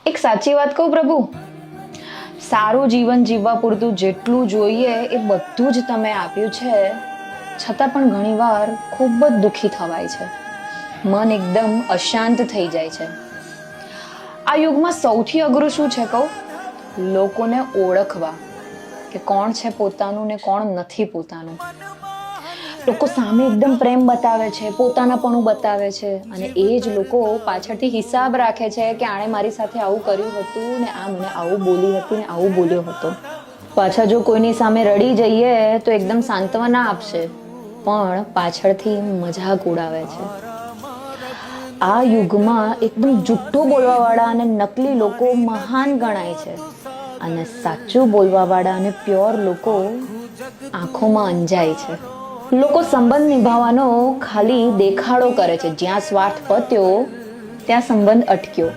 એક સાચી વાત કહું પ્રભુ, સારું જીવન જીવવા પૂરતું જેટલું જોઈએ એ બધું જ તમે આપ્યું છે, છતાં પણ ઘણીવાર ખૂબ જ દુઃખી થવાય છે. મન એકદમ અશાંત થઈ જાય છે. આ યુગમાં સૌથી અઘરું શું છે કહું? લોકોને ઓળખવા કે કોણ છે પોતાનું ને કોણ નથી પોતાનું. લોકો સામે એકદમ પ્રેમ બતાવે છે, પોતાનાપણું બતાવે છે, અને એ જ લોકો પાછળથી હિસાબ રાખે છે કે આણે મારી સાથે આવું કર્યું હતું ને આ મને આવું બોલી હતી ને આવું બોલ્યો હતો. પાછા જો કોઈની સામે રડી જઈએ તો એકદમ સાંત્વના આપશે, પણ પાછળથી મજાક ઉડાવે છે. આ યુગમાં એકદમ જુઠ્ઠું બોલવાવાળા અને નકલી લોકો મહાન ગણાય છે, અને સાચું બોલવાવાળા અને પ્યોર લોકો આંખોમાં અંજાય છે. લોકો સંબંધ નિભાવવાનો ખાલી દેખાડો કરે છે. જ્યાં સ્વાર્થ પત્યો ત્યાં સંબંધ અટક્યો.